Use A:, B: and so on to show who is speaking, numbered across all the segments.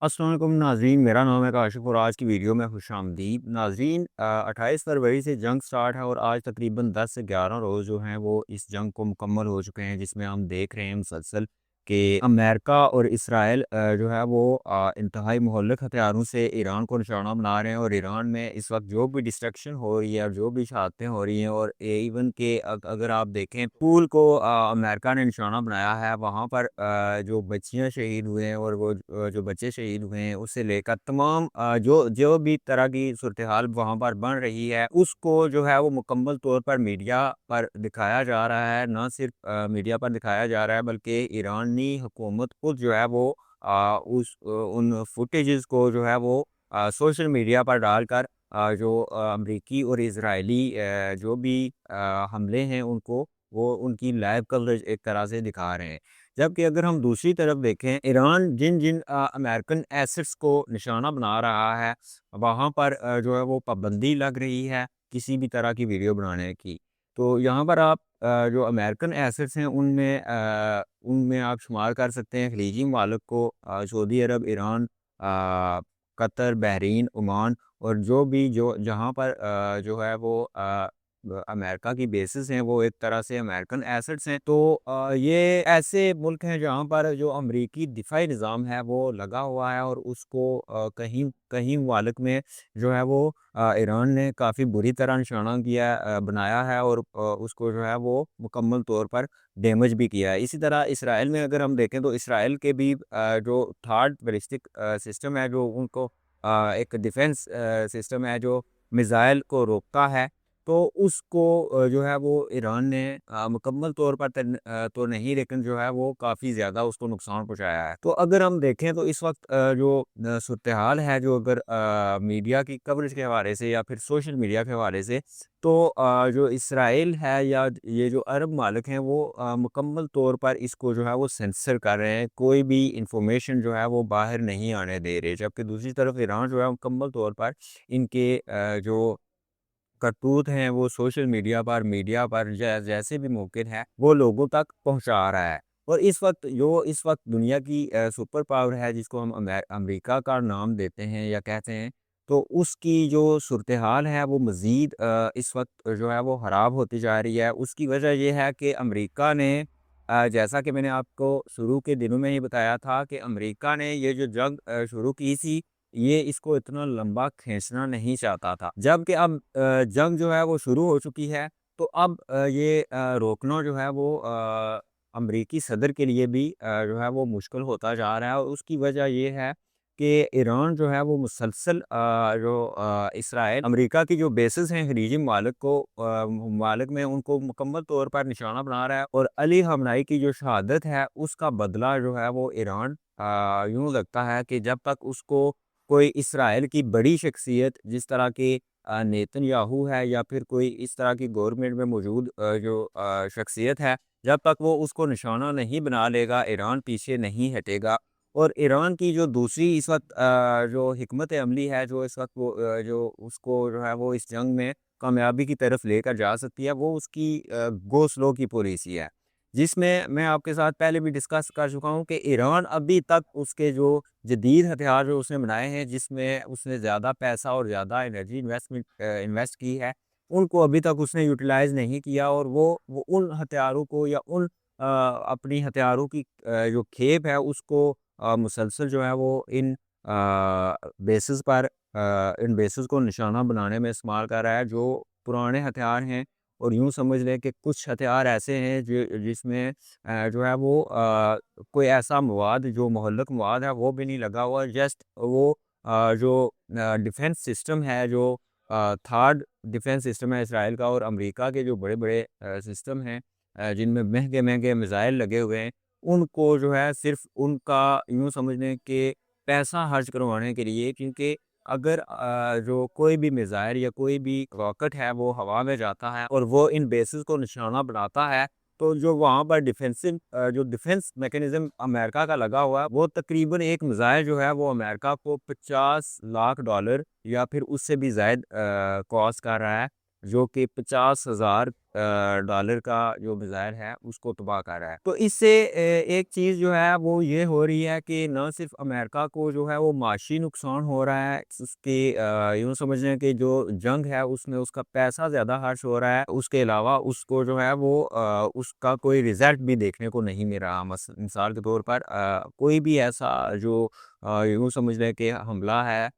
A: السلام علیکم ناظرین، میرا نام ہے کاشف اور آج کی ویڈیو میں خوش آمدید ناظرین۔ 28 فروری سے جنگ سٹارٹ ہے اور آج تقریباً 10 سے 11 روز جو ہیں وہ اس جنگ کو مکمل ہو چکے ہیں، جس میں ہم دیکھ رہے ہیں مسلسل کہ امریکہ اور اسرائیل جو ہے وہ انتہائی مہلک ہتھیاروں سے ایران کو نشانہ بنا رہے ہیں، اور ایران میں اس وقت جو بھی ڈسٹرکشن ہو رہی ہے اور جو بھی شہادتیں ہو رہی ہیں، اور ایون کہ اگر آپ دیکھیں پول کو امریکہ نے نشانہ بنایا ہے، وہاں پر جو بچیاں شہید ہوئے ہیں اور وہ جو بچے شہید ہوئے ہیں اس سے لے کر تمام جو بھی طرح کی صورتحال وہاں پر بن رہی ہے، اس کو جو ہے وہ مکمل طور پر میڈیا پر دکھایا جا رہا ہے۔ نہ صرف میڈیا پر دکھایا جا رہا ہے بلکہ ایرانی حکومت خود جو ہے وہ ان فوٹیجز کو جو ہے وہ سوشل میڈیا پر ڈال کر جو امریکی اور اسرائیلی جو بھی حملے ہیں ان کو وہ ان کی لائیو کوریج ایک طرح سے دکھا رہے ہیں۔ جبکہ اگر ہم دوسری طرف دیکھیں، ایران جن جن امریکن ایسٹس کو نشانہ بنا رہا ہے وہاں پر جو ہے وہ پابندی لگ رہی ہے کسی بھی طرح کی ویڈیو بنانے کی۔ تو یہاں پر آپ جو امریکن ایسٹس ہیں ان میں آپ شمار کر سکتے ہیں خلیجی ممالک کو، سعودی عرب، ایران، قطر، بحرین، عمان، اور جو بھی جہاں پر جو ہے وہ امریکہ کی بیسز ہیں وہ ایک طرح سے امریکن ایسٹس ہیں۔ تو یہ ایسے ملک ہیں جہاں پر جو امریکی دفاعی نظام ہے وہ لگا ہوا ہے، اور اس کو کہیں کہیں ممالک میں جو ہے وہ ایران نے کافی بری طرح نشانہ بنایا ہے، اور اس کو جو ہے وہ مکمل طور پر ڈیمیج بھی کیا ہے۔ اسی طرح اسرائیل میں اگر ہم دیکھیں تو اسرائیل کے بھی جو تھرڈ بیلسٹک سسٹم ہے، جو ان کو ایک ڈیفنس سسٹم ہے جو میزائل کو روکتا ہے، تو اس کو جو ہے وہ ایران نے مکمل طور پر تو نہیں، لیکن جو ہے وہ کافی زیادہ اس کو نقصان پہنچایا ہے۔ تو اگر ہم دیکھیں تو اس وقت جو صورتحال ہے، جو اگر میڈیا کی کوریج کے حوالے سے یا پھر سوشل میڈیا کے حوالے سے، تو جو اسرائیل ہے یا یہ جو عرب ممالک ہیں وہ مکمل طور پر اس کو جو ہے وہ سینسر کر رہے ہیں، کوئی بھی انفارمیشن جو ہے وہ باہر نہیں آنے دے رہے، جبکہ دوسری طرف ایران جو ہے مکمل طور پر ان کے جو کرتوت ہیں وہ سوشل میڈیا پر جیسے بھی ممکن ہے وہ لوگوں تک پہنچا رہا ہے۔ اور اس وقت دنیا کی سپر پاور ہے، جس کو ہم امریکہ کا نام دیتے ہیں یا کہتے ہیں، تو اس کی جو صورتحال ہے وہ مزید اس وقت جو ہے وہ خراب ہوتی جا رہی ہے۔ اس کی وجہ یہ ہے کہ امریکہ نے جیسا کہ میں نے آپ کو شروع کے دنوں میں ہی بتایا تھا کہ امریکہ نے یہ جو جنگ شروع کی تھی، یہ اس کو اتنا لمبا کھینچنا نہیں چاہتا تھا۔ جب کہ اب جنگ جو ہے وہ شروع ہو چکی ہے، تو اب یہ روکنا جو ہے وہ امریکی صدر کے لیے بھی جو ہے وہ مشکل ہوتا جا رہا ہے، اور اس کی وجہ یہ ہے کہ ایران جو ہے وہ مسلسل جو اسرائیل امریکہ کی جو بیسز ہیں خلیجی ممالک میں ان کو مکمل طور پر نشانہ بنا رہا ہے، اور علی خامنہئی کی جو شہادت ہے اس کا بدلہ جو ہے وہ ایران یوں لگتا ہے کہ جب تک اس کو کوئی اسرائیل کی بڑی شخصیت جس طرح کی نیتن یاہو ہے یا پھر کوئی اس طرح کی گورنمنٹ میں موجود جو شخصیت ہے، جب تک وہ اس کو نشانہ نہیں بنا لے گا ایران پیچھے نہیں ہٹے گا۔ اور ایران کی جو دوسری اس وقت جو حکمت عملی ہے، جو اس وقت جو اس کو جو ہے وہ اس جنگ میں کامیابی کی طرف لے کر جا سکتی ہے، وہ اس کی گو سلو کی پالیسی ہے، جس میں آپ کے ساتھ پہلے بھی ڈسکس کر چکا ہوں کہ ایران ابھی تک اس کے جو جدید ہتھیار جو اس نے بنائے ہیں، جس میں اس نے زیادہ پیسہ اور زیادہ انرجی انویسٹ کی ہے، ان کو ابھی تک اس نے یوٹیلائز نہیں کیا، اور وہ ان ہتھیاروں کو یا ان اپنی ہتھیاروں کی جو کھیپ ہے اس کو مسلسل جو ہے وہ بیسز پر ان بیسز کو نشانہ بنانے میں استعمال کر رہا ہے، جو پرانے ہتھیار ہیں۔ اور یوں سمجھ لیں کہ کچھ ہتھیار ایسے ہیں جس میں جو ہے وہ کوئی ایسا مواد جو مہلک مواد ہے وہ بھی نہیں لگا ہوا، جسٹ وہ جو ڈیفنس سسٹم ہے، جو تھرڈ ڈیفنس سسٹم ہے اسرائیل کا اور امریکہ کے جو بڑے بڑے سسٹم ہیں جن میں مہنگے مہنگے میزائل لگے ہوئے ہیں، ان کو جو ہے صرف ان کا یوں سمجھ لیں کہ پیسہ خرچ کروانے کے لیے، کیونکہ اگر جو کوئی بھی میزائل یا کوئی بھی راکٹ ہے وہ ہوا میں جاتا ہے اور وہ ان بیسز کو نشانہ بناتا ہے، تو جو وہاں پر جو ڈیفنس میکینزم امریکہ کا لگا ہوا ہے، وہ تقریباً ایک میزائل جو ہے وہ امریکہ کو $50 لاکھ یا پھر اس سے بھی زائد کاسٹ کر رہا ہے۔ جو کہ 50,000 ڈالر کا جو میزائل ہے اس کو تباہ کر رہا ہے۔ تو اس سے ایک چیز جو ہے وہ یہ ہو رہی ہے کہ نہ صرف امریکہ کو جو ہے وہ معاشی نقصان ہو رہا ہے، اس کی یوں سمجھ لیں کہ جو جنگ ہے اس میں اس کا پیسہ زیادہ خرچ ہو رہا ہے، اس کے علاوہ اس کو جو ہے وہ اس کا کوئی رزلٹ بھی دیکھنے کو نہیں مل رہا۔ مثال کے طور پر کوئی بھی ایسا جو یوں سمجھ لیں کہ حملہ ہے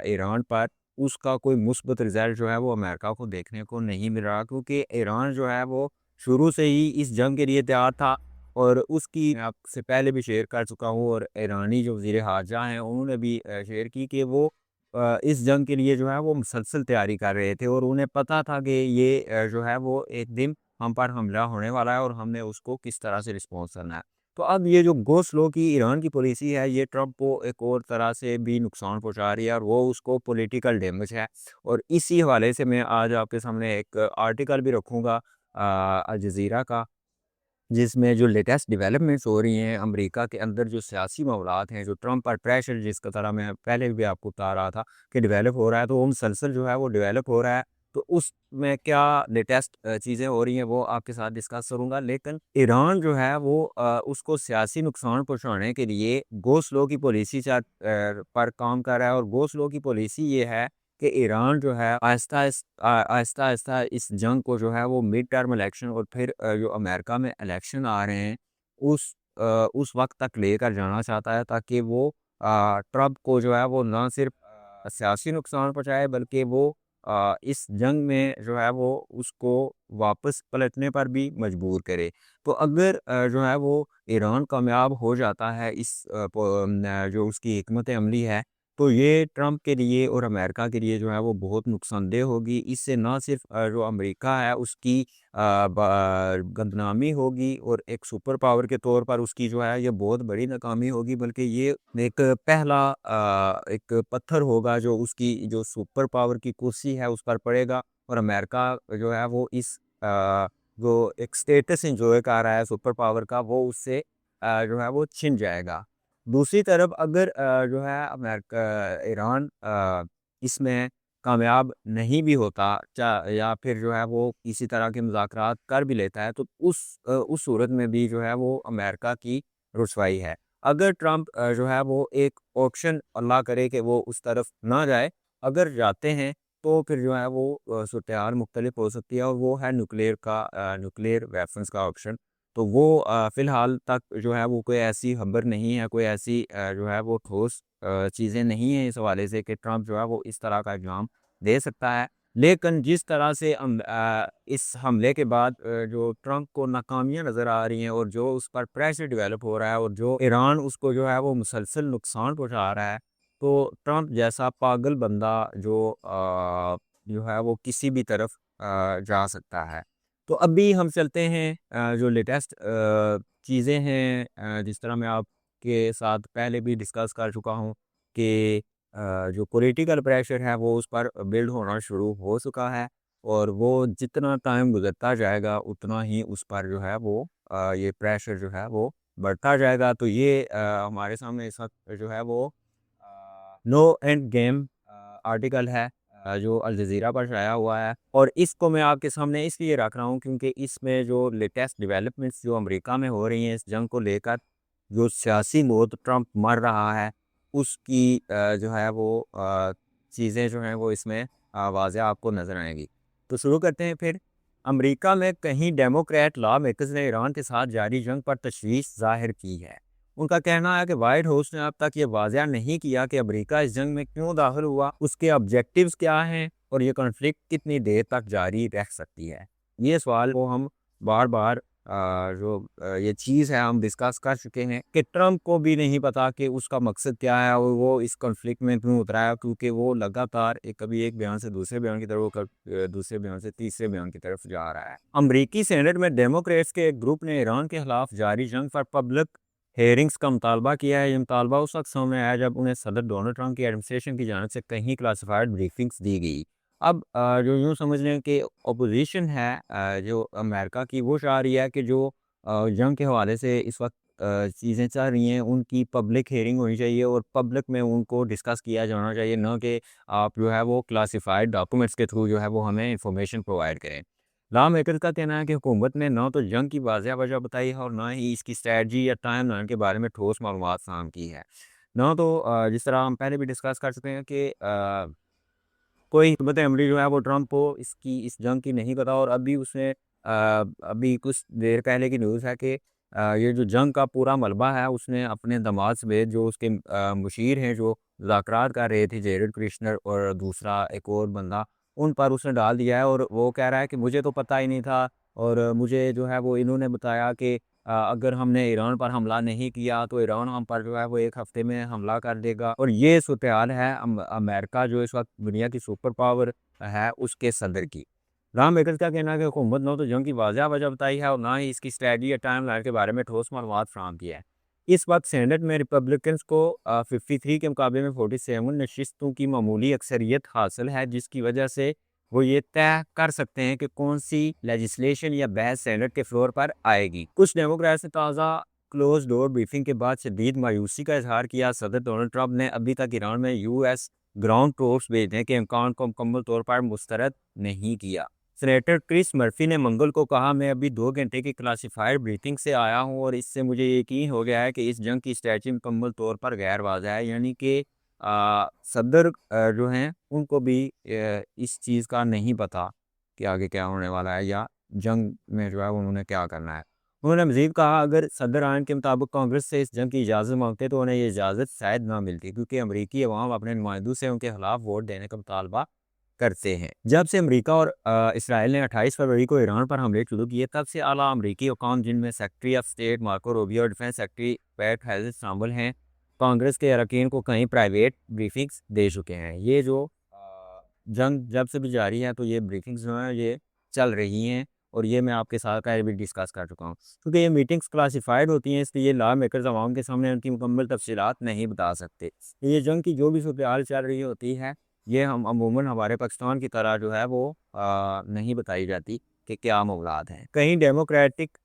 A: ایران پر، اس کا کوئی مثبت رزلٹ جو ہے وہ امریکہ کو دیکھنے کو نہیں مل رہا، کیونکہ ایران جو ہے وہ شروع سے ہی اس جنگ کے لیے تیار تھا۔ اور اس کی میں آپ سے پہلے بھی شیئر کر چکا ہوں، اور ایرانی جو وزیر خارجہ ہیں انہوں نے بھی شیئر کی کہ وہ اس جنگ کے لیے جو ہے وہ مسلسل تیاری کر رہے تھے، اور انہیں پتہ تھا کہ یہ جو ہے وہ ایک دن ہم پر حملہ ہونے والا ہے اور ہم نے اس کو کس طرح سے رسپانس کرنا ہے۔ تو اب یہ جو گو سلو کی ایران کی پالیسی ہے، یہ ٹرمپ کو ایک اور طرح سے بھی نقصان پہنچا رہی ہے، اور وہ اس کو پولیٹیکل ڈیمیج ہے۔ اور اسی حوالے سے میں آج آپ کے سامنے ایک آرٹیکل بھی رکھوں گا الجزیرہ کا، جس میں جو لیٹسٹ ڈیولپمنٹس ہو رہی ہیں امریکہ کے اندر، جو سیاسی معاملات ہیں، جو ٹرمپ پر پریشر جس کا طرح میں پہلے بھی آپ کو بتا رہا تھا کہ ڈیولپ ہو رہا ہے، تو وہ مسلسل جو ہے وہ ڈیولپ ہو رہا ہے۔ تو اس میں کیا لیٹسٹ چیزیں ہو رہی ہیں وہ آپ کے ساتھ ڈسکس کروں گا، لیکن ایران جو ہے وہ اس کو سیاسی نقصان پہنچانے کے لیے گو سلو کی پالیسی پر کام کر رہا ہے۔ اور گو سلو کی پالیسی یہ ہے کہ ایران جو ہے آہستہ آہستہ اس جنگ کو جو ہے وہ مڈ ٹرم الیکشن اور پھر جو امریکہ میں الیکشن آ رہے ہیں اس اس وقت تک لے کر جانا چاہتا ہے، تاکہ وہ ٹرمپ کو جو ہے وہ نہ صرف سیاسی نقصان پہنچائے، بلکہ وہ اس جنگ میں جو ہے وہ اس کو واپس پلٹنے پر بھی مجبور کرے۔ تو اگر جو ہے وہ ایران کامیاب ہو جاتا ہے اس جو اس کی حکمت عملی ہے، تو یہ ٹرمپ کے لیے اور امریکہ کے لیے جو ہے وہ بہت نقصان دہ ہوگی۔ اس سے نہ صرف جو امریکہ ہے اس کی بدنامی ہوگی، اور ایک سپر پاور کے طور پر اس کی جو ہے یہ بہت بڑی ناکامی ہوگی، بلکہ یہ ایک پہلا ایک پتھر ہوگا جو اس کی جو سپر پاور کی کرسی ہے اس پر پڑے گا، اور امریکہ جو ہے وہ اس جو ایک سٹیٹس انجوائے کر رہا ہے سپر پاور کا، وہ اس سے جو ہے وہ چھن جائے گا۔ دوسری طرف اگر جو ہے امریکہ ایران اس میں کامیاب نہیں بھی ہوتا، یا پھر جو ہے وہ کسی طرح کے مذاکرات کر بھی لیتا ہے، تو اس صورت میں بھی جو ہے وہ امریکہ کی رسوائی ہے۔ اگر ٹرمپ جو ہے وہ ایک آپشن اللہ کرے کہ وہ اس طرف نہ جائے، اگر جاتے ہیں تو پھر جو ہے وہ صورتحال مختلف ہو سکتی ہے، اور وہ ہے نیوکلیئر ویپنز کا آپشن۔ تو وہ فی الحال تک جو ہے وہ کوئی ایسی خبر نہیں ہے، کوئی ایسی جو ہے وہ ٹھوس چیزیں نہیں ہیں اس حوالے سے کہ ٹرمپ جو ہے وہ اس طرح کا اقدام دے سکتا ہے۔ لیکن جس طرح سے اس حملے کے بعد جو ٹرمپ کو ناکامیاں نظر آ رہی ہیں، اور جو اس پر پریشر ڈیولپ ہو رہا ہے، اور جو ایران اس کو جو ہے وہ مسلسل نقصان پہنچا رہا ہے، تو ٹرمپ جیسا پاگل بندہ جو ہے وہ کسی بھی طرف جا سکتا ہے۔ تو ابھی ہم چلتے ہیں جو لیٹسٹ چیزیں ہیں، جس طرح میں آپ کے ساتھ پہلے بھی ڈسکس کر چکا ہوں کہ جو پولیٹیکل پریشر ہے وہ اس پر بلڈ ہونا شروع ہو چکا ہے، اور وہ جتنا ٹائم گزرتا جائے گا اتنا ہی اس پر جو ہے وہ یہ پریشر جو ہے وہ بڑھتا جائے گا۔ تو یہ ہمارے سامنے اس وقت جو ہے وہ نو اینڈ گیم آرٹیکل ہے جو الجزیرہ پر شائع ہوا ہے، اور اس کو میں آپ کے سامنے اس لیے رکھ رہا ہوں کیونکہ اس میں جو لیٹسٹ ڈیولپمنٹس جو امریکہ میں ہو رہی ہیں اس جنگ کو لے کر، جو سیاسی موت ٹرمپ مر رہا ہے اس کی جو ہے وہ چیزیں جو ہیں وہ اس میں واضح آپ کو نظر آئیں گی۔ تو شروع کرتے ہیں پھر۔ امریکہ میں کہیں ڈیموکریٹ لا میکرز نے ایران کے ساتھ جاری جنگ پر تشویش ظاہر کی ہے۔ ان کا کہنا ہے کہ وائٹ ہاؤس نے اب تک یہ واضح نہیں کیا کہ امریکہ اس جنگ میں کیوں داخل ہوا، اس کے آبجیکٹیوز کیا ہیں، اور یہ کنفلکٹ کتنی دیر تک جاری رہ سکتی ہے۔ یہ سوال کو ہم بار بار جو یہ چیز ہے ہم ڈسکس کر چکے ہیں کہ ٹرمپ کو بھی نہیں پتا کہ اس کا مقصد کیا ہے، اور وہ اس کنفلکٹ میں کیوں اترا ہے، کیونکہ وہ لگاتار کبھی ایک بیان سے دوسرے بیان کی طرف، دوسرے بیان سے تیسرے بیان کی طرف جا رہا ہے۔ امریکی سینٹ میں ڈیموکریٹس کے ایک گروپ نے ایران کے خلاف جاری جنگ پر پبلک ہیئرنگز کا مطالبہ کیا ہے۔ یہ مطالبہ اس وقت سامنے آیا جب انہیں صدر ڈونلڈ ٹرمپ کی ایڈمنسٹریشن کی جانب سے کہیں کلاسیفائڈ بریفنگز دی گئی۔ اب جو یوں سمجھ لیں کہ اپوزیشن ہے جو امریکہ کی، وہ چاہ رہی ہے کہ جو جنگ کے حوالے سے اس وقت چیزیں چل رہی ہیں ان کی پبلک ہیئرنگ ہونی چاہیے اور پبلک میں ان کو ڈسکس کیا جانا چاہیے، نہ کہ آپ جو ہے وہ کلاسیفائڈ ڈاکومنٹس کے تھرو جو ہے وہ ہمیں انفارمیشن پرووائڈ کریں۔ لا میکرز کا کہنا ہے کہ حکومت نے نہ تو جنگ کی واضح وجہ بتائی ہے اور نہ ہی اس کی اسٹریٹجی یا ٹائم لائن کے بارے میں ٹھوس معلومات فراہم کی ہے۔ نہ تو جس طرح ہم پہلے بھی ڈسکس کر سکتے ہیں کہ کوئی حکمت عملی جو ہے وہ ٹرمپ کو اس جنگ کی نہیں پتا، اور ابھی اس نے ابھی کچھ دیر پہلے کی نیوز ہے کہ یہ جو جنگ کا پورا ملبہ ہے اس نے اپنے دماد سمیت جو اس کے مشیر ہیں جو مذاکرات کر رہے تھے، جیرڈ کرشنر اور دوسرا ایک اور بندہ، ان پر اس نے ڈال دیا ہے، اور وہ کہہ رہا ہے کہ مجھے تو پتہ ہی نہیں تھا، اور مجھے جو ہے وہ انہوں نے بتایا کہ اگر ہم نے ایران پر حملہ نہیں کیا تو ایران ہم پر جو ہے وہ ایک ہفتے میں حملہ کر دے گا، اور یہ صورتحال ہے امریکہ جو اس وقت دنیا کی سپر پاور ہے اس کے صدر کی۔ رام میکرز کا کہنا ہے کہ حکومت نہ تو جنگ کی واضح وجہ بتائی ہے اور نہ ہی اس کی اسٹریٹجی یا ٹائم لائن کے بارے میں ٹھوس معلومات فراہم کیا ہے۔ اس وقت سینٹ میں ریپبلکنز کو 53 کے مقابلے میں 47 نشستوں کی معمولی اکثریت حاصل ہے، جس کی وجہ سے وہ یہ طے کر سکتے ہیں کہ کون سی لیجسلیشن یا بحث سینٹ کے فلور پر آئے گی۔ کچھ ڈیموکریٹس نے تازہ کلوز ڈور بریفنگ کے بعد شدید مایوسی کا اظہار کیا۔ صدر ڈونلڈ ٹرمپ نے ابھی تک ایران میں US گراؤنڈ ٹروپس بھیجنے کے امکان کو مکمل طور پر مسترد نہیں کیا۔ سینیٹر کرس مرفی نے منگل کو کہا، میں ابھی 2 گھنٹے کی کلاسیفائڈ بریفنگ سے آیا ہوں اور اس سے مجھے یقین ہو گیا ہے کہ اس جنگ کی اسٹریٹجی مکمل طور پر غیر واضح ہے، یعنی کہ صدر جو ہیں ان کو بھی اس چیز کا نہیں پتا کہ آگے کیا ہونے والا ہے یا جنگ میں جو ہے انہوں نے کیا کرنا ہے۔ انہوں نے مزید کہا اگر صدر آئین کے مطابق کانگریس سے اس جنگ کی اجازت مانگتے تو انہیں یہ اجازت شاید نہ ملتی، کیونکہ امریکی عوام اپنے نمائندوں سے ان کے خلاف ووٹ دینے کا مطالبہ کرتے ہیں۔ جب سے امریکہ اور اسرائیل نے 28 فروری کو ایران پر حملے شروع کیے، تب سے اعلیٰ امریکی حکام جن میں secretary of state Marco Rubio اور ڈیفنس سیکرٹری پیٹ ہیگسٹ شامل ہیں، کانگریس کے اراکین کو کئی پرائیویٹ بریفنگز دے چکے ہیں۔ یہ جو جنگ جب سے بھی جاری ہے تو یہ بریفنگز جو ہیں یہ چل رہی ہیں، اور یہ میں آپ کے ساتھ پہلے بھی ڈسکس کر چکا ہوں۔ کیونکہ یہ میٹنگز کلاسیفائڈ ہوتی ہیں، اس لیے لا میکرز عوام کے سامنے ان کی مکمل تفصیلات نہیں بتا سکتے۔ یہ جنگ کی جو بھی صورتحال چل رہی ہوتی ہے یہ ہم عموماً ہمارے پاکستان کی طرح جو ہے وہ نہیں بتائی جاتی کہ کیا معاملات ہیں۔ کہیں ڈیموکریٹک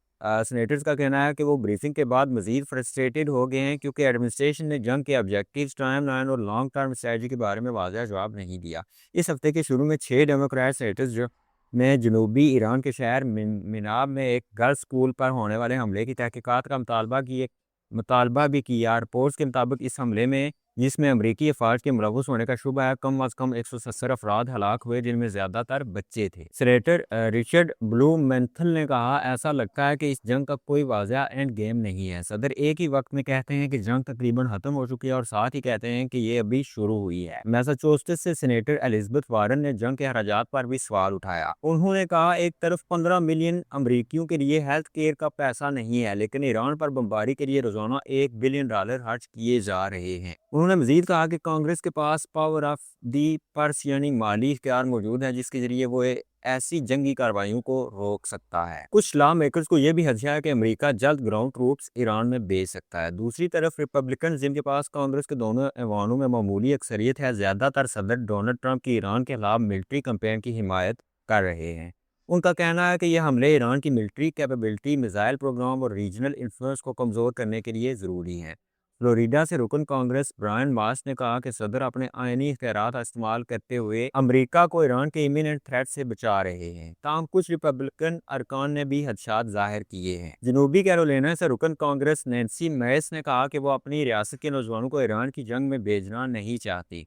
A: سینیٹرز کا کہنا ہے کہ وہ بریفنگ کے بعد مزید فرسٹریٹڈ ہو گئے ہیں کیونکہ ایڈمنسٹریشن نے جنگ کے آبجیکٹیوز، ٹائم لائن اور لانگ ٹرم اسٹریٹجی کے بارے میں واضح جواب نہیں دیا۔ اس ہفتے کے شروع میں 6 ڈیموکریٹ سینیٹرز جو نے جنوبی ایران کے شہر مناب میں ایک گرلز اسکول پر ہونے والے حملے کی تحقیقات کا مطالبہ بھی کیا۔ رپورٹس کے مطابق اس حملے میں جس میں امریکی افواج کے ملوث ہونے کا شبہ ہے، کم از کم 170 افراد ہلاک ہوئے، جن میں زیادہ تر بچے تھے۔ سینیٹر رچرڈ بلومینتھل نے کہا ایسا لگتا ہے کہ اس جنگ کا کوئی واضح اینڈ گیم نہیں ہے۔ صدر ایک ہی وقت میں کہتے ہیں کہ جنگ تقریباً ختم ہو چکی ہے اور ساتھ ہی کہتے ہیں کہ یہ ابھی شروع ہوئی ہے۔ میساچوسٹس سے سینیٹر ایلزبتھ وارن نے جنگ کے اخراجات پر بھی سوال اٹھایا۔ انہوں نے کہا ایک طرف 15 ملین امریکیوں کے لیے ہیلتھ کیئر کا پیسہ نہیں ہے، لیکن ایران پر بمباری کے لیے روزانہ $1 بلین خرچ کیے جا رہے ہیں۔ انہوں نے مزید کہا کہ کانگریس کے پاس پاور آف دی پرس یعنی مالی اختیار موجود ہے جس کے ذریعے وہ ایسی جنگی کارروائیوں کو روک سکتا ہے۔ کچھ لا میکرز کو یہ بھی خدشہ ہے کہ امریکہ جلد گراؤنڈ ٹروپس ایران میں بھیج سکتا ہے۔ دوسری طرف ریپبلکنز جن کے پاس کانگریس کے دونوں ایوانوں میں معمولی اکثریت ہے، زیادہ تر صدر ڈونلڈ ٹرمپ کی ایران کے خلاف ملٹری کیمپین کی حمایت کر رہے ہیں۔ ان کا کہنا ہے کہ یہ حملے ایران کی ملٹری کیپیبلٹی، میزائل پروگرام اور ریجنل انفلوئنس کو کمزور کرنے کے لیے ضروری ہیں۔ فلوریڈا سے رکن کانگریس برائن ماس نے کہا کہ صدر اپنے آئینی اختیارات کا استعمال کرتے ہوئے امریکہ کو ایران کے ایمیننٹ تھریٹ سے بچا رہے ہیں، تاہم کچھ ریپبلکن ارکان نے بھی خدشات ظاہر کیے ہیں۔ جنوبی کیرولینا سے رکن کانگریس نینسی میس نے کہا کہ وہ اپنی ریاست کے نوجوانوں کو ایران کی جنگ میں بھیجنا نہیں چاہتی۔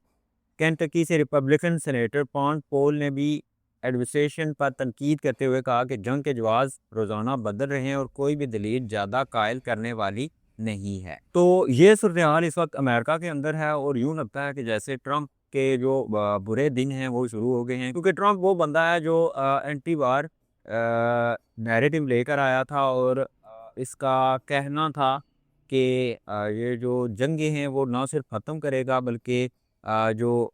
A: کینٹکی سے ریپبلکن سینیٹر پون پول نے بھی ایڈمنسٹریشن پر تنقید کرتے ہوئے کہا کہ جنگ کے جواز روزانہ بدل رہے ہیں اور کوئی بھی دلیل زیادہ قائل کرنے والی نہیں ہے۔ تو یہ صورتحال اس وقت امریکہ کے اندر ہے اور یوں لگتا ہے کہ جیسے ٹرمپ کے جو برے دن ہیں وہ شروع ہو گئے ہیں، کیونکہ ٹرمپ وہ بندہ ہے جو اینٹی وار نیریٹو لے کر آیا تھا اور اس کا کہنا تھا کہ یہ جو جنگیں ہیں وہ نہ صرف ختم کرے گا بلکہ جو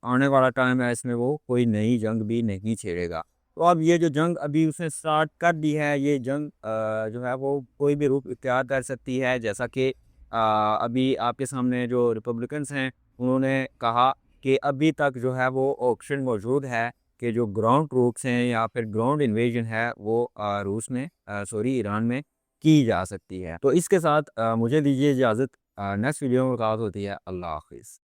A: آنے والا ٹائم ہے اس میں وہ کوئی نئی جنگ بھی نہیں چھیڑے گا۔ تو اب یہ جو جنگ ابھی اس نے سٹارٹ کر دی ہے، یہ جنگ جو ہے وہ کوئی بھی روپ اختیار کر سکتی ہے، جیسا کہ ابھی آپ کے سامنے جو ریپبلکنز ہیں انہوں نے کہا کہ ابھی تک جو ہے وہ آپشن موجود ہے کہ جو گراؤنڈ ٹروپس ہیں یا پھر گراؤنڈ انویژن ہے وہ ایران میں کی جا سکتی ہے۔ تو اس کے ساتھ مجھے دیجیے اجازت، نیکسٹ ویڈیو میں ملاقات ہوتی ہے۔ اللہ حافظ۔